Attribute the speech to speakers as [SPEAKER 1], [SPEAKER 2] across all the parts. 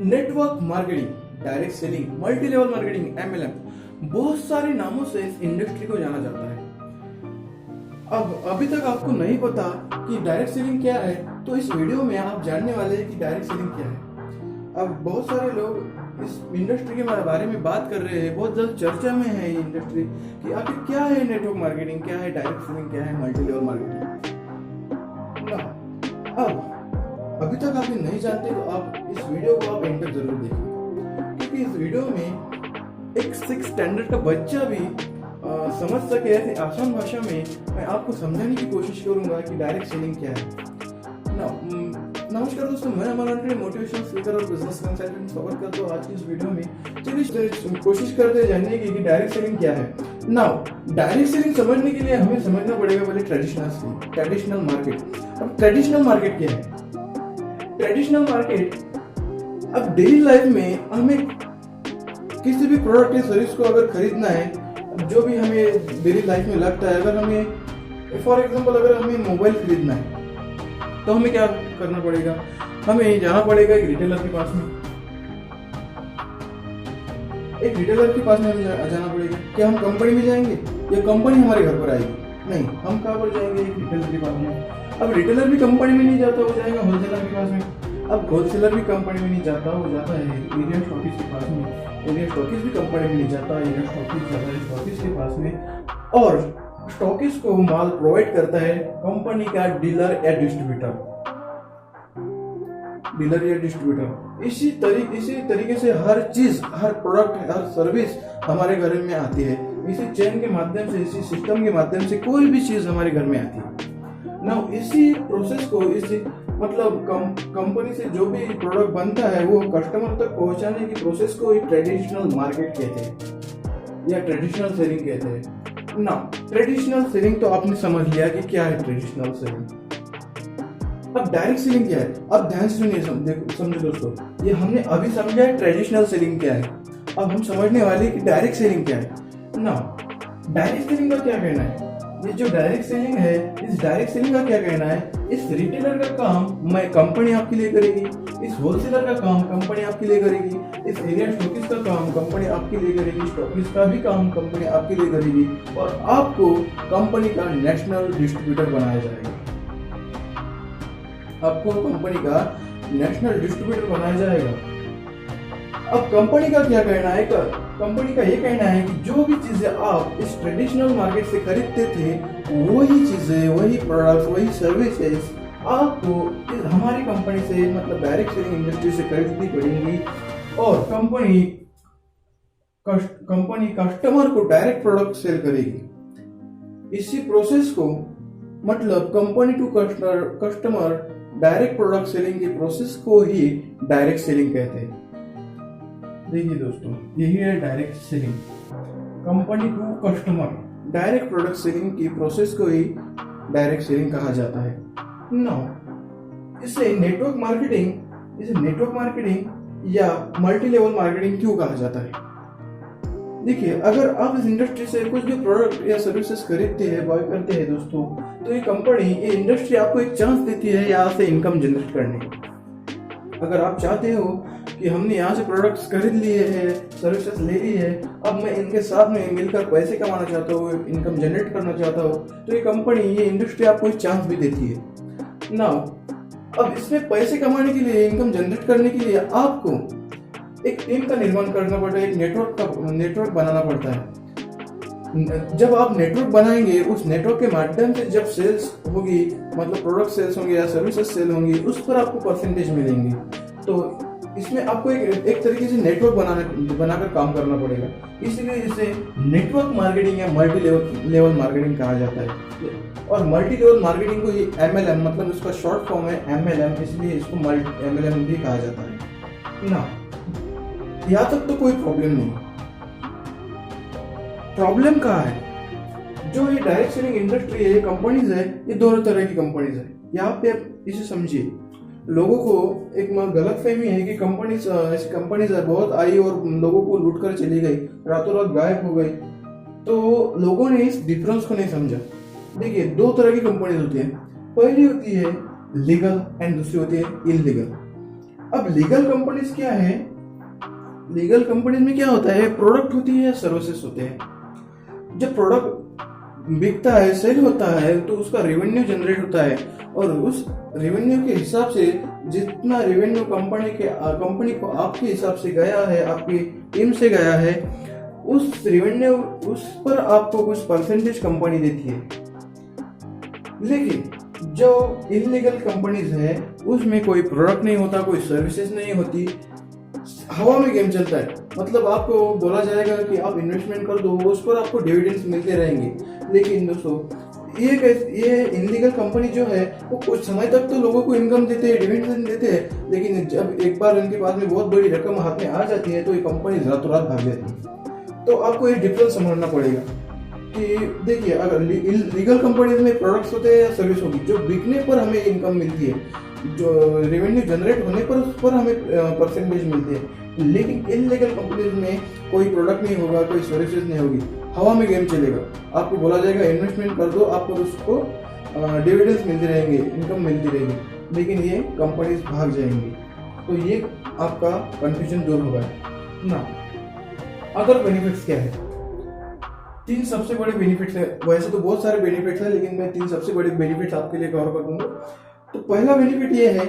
[SPEAKER 1] Network marketing, direct selling, multi level marketing, MLM, बहुत सारे नामों से इस इंडस्ट्री को जाना जाता है। अब अभी तक आपको नहीं पता कि डायरेक्ट सेलिंग क्या है, तो इस वीडियो में आप जानने वाले हैं कि डायरेक्ट सेलिंग क्या है। अब बहुत सारे लोग इस इंडस्ट्री के बारे में बात कर रहे हैं, बहुत ज़्यादा चर्चा में है ये इंडस्ट्री कि आखिर क्या है नेटवर्क मार्केटिंग, क्या है डायरेक्ट सेलिंग, क्या है मल्टी लेवल मार्केटिंग। अब अभी तक आप ये नहीं जानते तो आप इस वीडियो को आप एंड तक जरूर देखें, क्योंकि इस वीडियो में एक 6 स्टैंडर्ड का बच्चा भी समझ सके ऐसी आसान भाषा में मैं आपको समझाने की कोशिश करूंगा कि डायरेक्ट सेलिंग क्या है। नमस्कार दोस्तों, मैं अमर मोटिवेशनल स्पीकर और बिजनेस कंसल्टेंट स्वागत करता हूँ आज की इस वीडियो में। चलिए कोशिश करते हैं जानने की कि डायरेक्ट सेलिंग क्या है। डायरेक्ट सेलिंग समझने के लिए हमें समझना पड़ेगा पहले ट्रेडिशनल मार्केट। अब ट्रेडिशनल मार्केट क्या है? ट्रेडिशनल मार्केट, अब डेली लाइफ में हमें किसी भी प्रोडक्ट या सर्विस को अगर खरीदना है, जो भी हमें डेली लाइफ में लगता है, अगर हमें फॉर एग्जांपल अगर हमें मोबाइल खरीदना है तो हमें क्या करना पड़ेगा? हमें जाना पड़ेगा एक रिटेलर के पास में। एक रिटेलर के पास में हमें जाना पड़ेगा। क्या हम कंपनी में जाएंगे या कंपनी हमारे घर पर आएगी? नहीं, हम कहाँ पर जाएंगे? एक रिटेलर के पास में। अब रिटेलर भी कंपनी में नहीं जाता, वो जाएगा होलसेलर के पास में। अब होलसेलर भी कंपनी में नहीं जाता, वो जाता है एरिया स्टॉकिस्ट के पास में। एरिया स्टॉकिस्ट भी कंपनी में नहीं जाता, एरिया स्टॉकिस्ट जाता है स्टॉकिस्ट के पास में, और स्टॉकिस्ट को माल प्रोवाइड करता है कंपनी का डीलर या डिस्ट्रीब्यूटर। इसी तरीके से हर चीज, हर प्रोडक्ट, हर सर्विस हमारे घर में आती है। इसी चेन के माध्यम से, इसी सिस्टम के माध्यम से कोई भी चीज हमारे घर में आती है। इसी प्रोसेस को, मतलब कंपनी से जो भी प्रोडक्ट बनता है वो कस्टमर तक पहुंचाने की प्रोसेस को ट्रेडिशनल मार्केट कहते हैं या ट्रेडिशनल सेलिंग कहते हैं। ट्रेडिशनल सेलिंग तो आपने समझ लिया कि क्या है ट्रेडिशनल सेलिंग। अब डायरेक्ट सेलिंग क्या है? अब ध्यान से सुनिए, समझो दोस्तों, ये हमने अभी समझा है ट्रेडिशनल सेलिंग क्या है। अब हम समझने वाले कि डायरेक्ट सेलिंग क्या है। डायरेक्ट सेलिंग का क्या कहना है? ये जो डायरेक्ट सेलिंग है, इस डायरेक्ट सेलिंग का क्या कहना है? इस रिटेलर का काम मैं कंपनी आपके लिए करेगी, इस होलसेलर का काम कंपनी आपके लिए करेगी, इस एरिया स्टॉकिस्ट का काम कंपनी आपके लिए करेगी, स्टॉकिस्ट का भी काम कंपनी आपके लिए करेगी, और आपको कंपनी का नेशनल डिस्ट्रीब्यूटर बनाया जाएगा। आपको कंपनी का नेशनल डिस्ट्रीब्यूटर बनाया जाएगा। अब कंपनी का क्या कहना है? कंपनी का ये कहना है कि जो भी चीजें आप इस ट्रेडिशनल मार्केट से खरीदते थे, वही चीजें, वही प्रोडक्ट्स, वही सर्विसेज आपको हमारी कंपनी से, मतलब डायरेक्ट सेलिंग इंडस्ट्री से खरीदनी पड़ेंगी, और कंपनी कस्टमर को डायरेक्ट प्रोडक्ट सेल करेगी। इसी प्रोसेस को, मतलब company to customer direct product selling की प्रोसेस को ही डायरेक्ट सेलिंग कहते हैं। देखिए दोस्तों, यही है direct selling, company to customer direct product selling की प्रोसेस को ही डायरेक्ट सेलिंग कहा जाता है। इसे नेटवर्क मार्केटिंग या मल्टी लेवल मार्केटिंग क्यों कहा जाता है? देखिए, अगर आप इस इंडस्ट्री से कुछ भी प्रोडक्ट या सर्विसेज खरीदते हैं, बाय करते हैं दोस्तों, तो ये इंडस्ट्री आपको एक चांस देती है यहाँ से इनकम जनरेट करने की। अगर आप चाहते हो कि हमने यहाँ से प्रोडक्ट्स खरीद लिए हैं, सर्विसेज ले ली है, अब मैं इनके साथ में मिलकर पैसे कमाना चाहता हूँ, इनकम जनरेट करना चाहता हूँ, तो ये इंडस्ट्री आपको एक चांस भी देती है। अब इसमें पैसे कमाने के लिए, इनकम जनरेट करने के लिए आपको एक टीम का निर्माण करना पड़ता है, एक नेटवर्क बनाना पड़ता है। जब आप नेटवर्क बनाएंगे, उस नेटवर्क के माध्यम से जब सेल्स होगी, मतलब प्रोडक्ट सेल्स होंगे या सर्विसेज सेल होंगी, उस पर आपको परसेंटेज मिलेंगे। तो इसमें आपको एक तरीके से नेटवर्क बनाकर काम करना पड़ेगा। इसलिए इसे नेटवर्क मार्केटिंग या मल्टी लेवल मार्केटिंग कहा जाता है। और मल्टी लेवल मार्केटिंग को ये MLM, मतलब इसका शॉर्ट फॉर्म है MLM, इसलिए इसको MLM भी कहा जाता है। यहाँ तक तो कोई प्रॉब्लम नहीं। प्रॉब्लम कहाँ है? जो ये डायरेक्ट सेलिंग इंडस्ट्री है, कंपनीज है, ये दोनों तरह की कंपनीज है। यहाँ पे आप इसे समझिए। लोगों को एक गलत फहमी है कि ऐसी कंपनीज बहुत आई और लोगों को लूट कर चली गई, रातों रात गायब हो गई। तो लोगों ने इस डिफरेंस को नहीं समझा। देखिए, 2 तरह की कंपनीज होती है। पहली होती है लीगल एंड दूसरी होती है इलीगल। अब लीगल कंपनीज क्या है, लीगल कंपनीज में क्या होता है, प्रोडक्ट होती है, सर्विसेज होते हैं। जब प्रोडक्ट बिकता है, सेल होता है, तो उसका रेवेन्यू जनरेट होता है और उस रेवेन्यू के हिसाब से जितना रेवेन्यू कंपनी को आपके हिसाब से गया है, आपकी टीम से गया है, उस रेवेन्यू उस पर आपको कुछ परसेंटेज कंपनी देती है। लेकिन जो इलीगल कंपनीज है उसमें कोई प्रोडक्ट नहीं होता, कोई सर्विसेज नहीं होती, हवा में गेम चलता है। मतलब आपको बोला जाएगा कि आप इन्वेस्टमेंट कर दो, उस पर आपको डिविडेंड्स मिलते रहेंगे। लेकिन दोस्तों ये इनलीगल कंपनी जो है वो कुछ समय तक तो लोगों को इनकम देते हैं, डिविडेंड देते हैं, लेकिन जब एक बार उनके पास में बहुत बड़ी रकम हाथ में आ जाती है तो ये कंपनी रातों रात भाग जाती है। तो आपको ये डिफरेंस समझना पड़ेगा कि देखिए, अगर लीगल कंपनीज में प्रोडक्ट्स होते हैं या सर्विस होगी, जो बिकने पर हमें इनकम मिलती है, जो रेवेन्यू जनरेट होने पर उस पर हमें परसेंटेज मिलती है। लेकिन इलीगल कंपनीज में कोई प्रोडक्ट नहीं होगा, कोई सर्विसेज नहीं होगी, हवा में गेम चलेगा। आपको बोला जाएगा इन्वेस्टमेंट कर दो, आपको उसको डिविडेंड्स मिलते रहेंगे, इनकम मिलती रहेगी, लेकिन ये कंपनीज भाग जाएंगी। तो ये आपका कंफ्यूजन दूर होगा ना। अदर बेनिफिट्स क्या है? 3 सबसे बड़े बेनिफिट्स है। वैसे तो बहुत सारे बेनिफिट्स है, लेकिन मैं 3 सबसे बड़े बेनिफिट्स आपके लिए कवर कर दूंगा। तो पहला बेनिफिट ये है,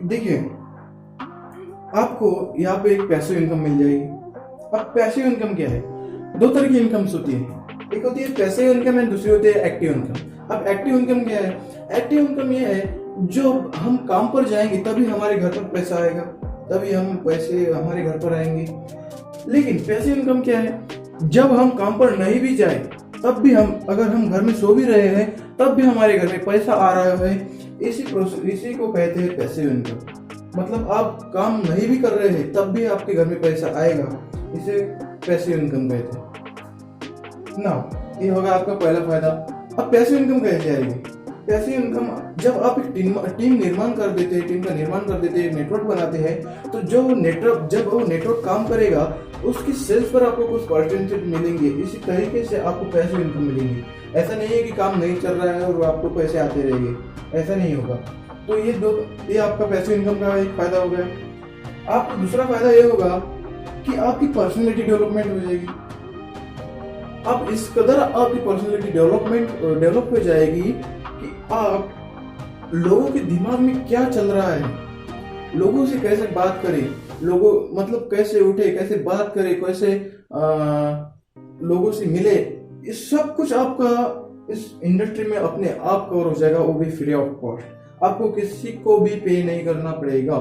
[SPEAKER 1] देखिए आपको यहाँ पे एक पैसिव इनकम मिल जाएगी। अब पैसिव इनकम क्या है? 2 तरह की इनकम्स होती है, एक होती है पैसिव इनकम और दूसरी होती है एक्टिव इनकम। अब एक्टिव इनकम क्या है? एक्टिव इनकम ये है जो हम काम पर जाएंगे तभी हमारे घर पर पैसा आएगा, तभी हम पैसे हमारे घर पर आएंगे। लेकिन पैसिव इनकम क्या है? जब हम काम पर नहीं भी जाए तब भी अगर हम घर में सो भी रहे हैं तब भी हमारे घर में पैसा आ रहा है, इसी को कहते हैं पैसिव इनकम। मतलब आप काम नहीं भी कर रहे हैं तब भी आपके घर में पैसा आएगा, इसे पैसिव इनकम कहते हैं ना। ये होगा आपका पहला फायदा। अब पैसिव इनकम कैसे आएगी? पैसिव इनकम जब आप एक टीम निर्माण कर देते हैं, टीम का निर्माण कर देते हैं, नेटवर्क बनाते हैं, तो जब वो नेटवर्क काम करेगा उसकी सेल्स पर आपको कुछ परसेंटेज मिलेंगे। इसी तरीके से आपको पैसिव इनकम मिलेंगी। ऐसा नहीं है कि काम नहीं चल रहा है और आपको पैसे आते रहेंगे, ऐसा नहीं होगा। तो ये आपका पैसिव इनकम का एक फायदा हो गया। आपको दूसरा फायदा ये होगा कि आपकी पर्सनैलिटी डेवलपमेंट हो जाएगी। आप इस कदर आपकी पर्सनैलिटी डेवलप हो जाएगी कि आप लोगों के दिमाग में क्या चल रहा है, लोगों से कैसे बात करें, मतलब कैसे उठे, कैसे बात करें, कैसे लोगों से मिले, ये सब कुछ आपका इस इंडस्ट्री में अपने आप कवर हो जाएगा, वो भी फ्री ऑफ कॉस्ट। आपको किसी को भी पे नहीं करना पड़ेगा।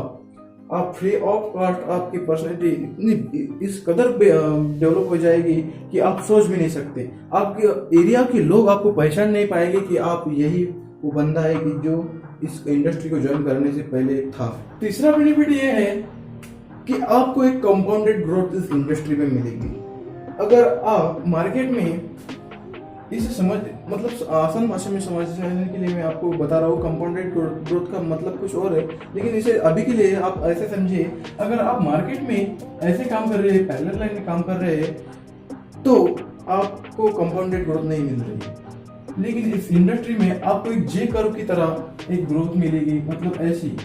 [SPEAKER 1] आप फ्री ऑफ कॉस्ट आपकी पर्सनैलिटी इतनी इस कदर डेवलप हो जाएगी कि आप सोच भी नहीं सकते। आपके एरिया के लोग आपको पहचान नहीं पाएंगे कि आप यही वो बंदा है कि जो इस इंडस्ट्री को ज्वाइन करने से पहले था। तीसरा बेनिफिट ये है कि आपको एक कंपाउंडेड ग्रोथ इस इंडस्ट्री में मिलेगी। अगर आप मार्केट में इसे मतलब आसान भाषा में समझने के लिए मैं आपको बता रहा हूँ, कंपाउंडेड ग्रोथ का मतलब कुछ और है, लेकिन इसे अभी के लिए आप ऐसे समझिए, अगर आप मार्केट में ऐसे काम कर रहे हैं, पैरेलल लाइन में काम कर रहे हैं, तो आपको कंपाउंडेड ग्रोथ नहीं मिल रही है। लेकिन इस इंडस्ट्री में आपको एक जे कर्व की तरह एक ग्रोथ मिलेगी, मतलब ऐसी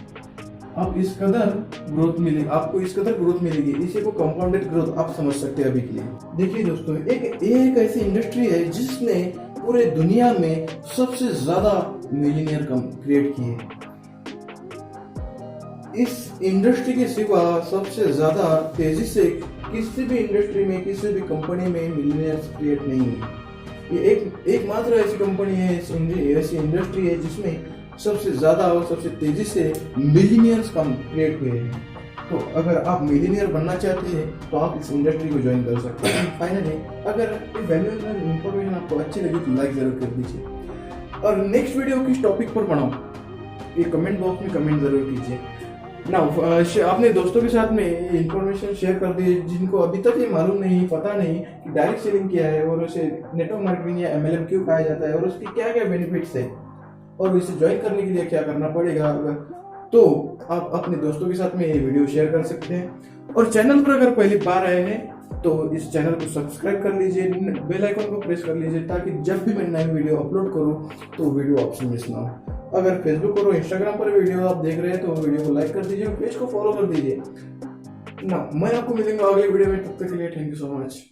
[SPEAKER 1] आपको इस कदर ग्रोथ मिलेगी। इसी को कंपाउंडेड ग्रोथ आप समझ सकते हैं अभी के लिए। देखिए दोस्तों, एक ऐसी इंडस्ट्री है जिसने पूरे दुनिया में सबसे ज्यादा मिलियनियर क्रिएट किए। इस इंडस्ट्री के सिवा सबसे ज्यादा तेजी से किसी भी इंडस्ट्री में, किसी भी कंपनी में मिलियनियर्स क्रिएट नहीं हुए। ये एकमात्र ऐसी कंपनी है, ऐसी इंडस्ट्री है जिसमें सबसे ज्यादा और सबसे तेजी से मिलियनियर्स क्रिएट हुए हैं। तो अगर आप मिलियनियर बनना चाहते हैं तो आप इस इंडस्ट्री को ज्वाइन कर सकते हैं। फाइनली, अगर ये वैल्यूएबल इंफॉर्मेशन आपको अच्छी लगी तो लाइक जरूर कर दीजिए और नेक्स्ट वीडियो किस टॉपिक पर बनाऊं ये कमेंट बॉक्स में कमेंट जरूर कीजिए ना। अपने दोस्तों के साथ में इंफॉर्मेशन शेयर कर दीजिए जिनको अभी तक ये मालूम नहीं, पता नहीं कि डायरेक्ट सेलिंग क्या है और उसे नेटवर्क मार्केटिंग या MLM क्यों कहा जाता है और उसके क्या क्या बेनिफिट्स है और इसे ज्वाइन करने के लिए क्या करना पड़ेगा। तो आप अपने दोस्तों के साथ में ये वीडियो शेयर कर सकते हैं। और चैनल पर अगर पहली बार आए हैं तो इस चैनल को सब्सक्राइब कर लीजिए, बेल आइकन को प्रेस कर लीजिए, ताकि जब भी मैं नई वीडियो अपलोड करूँ तो वीडियो आपसे मिस ना हो। अगर फेसबुक और इंस्टाग्राम पर वीडियो आप देख रहे हैं तो वीडियो को लाइक कर दीजिए, पेज को फॉलो कर दीजिए ना। मैं आपको मिलूंगा अगले वीडियो में, तब तक के लिए थैंक यू सो मच।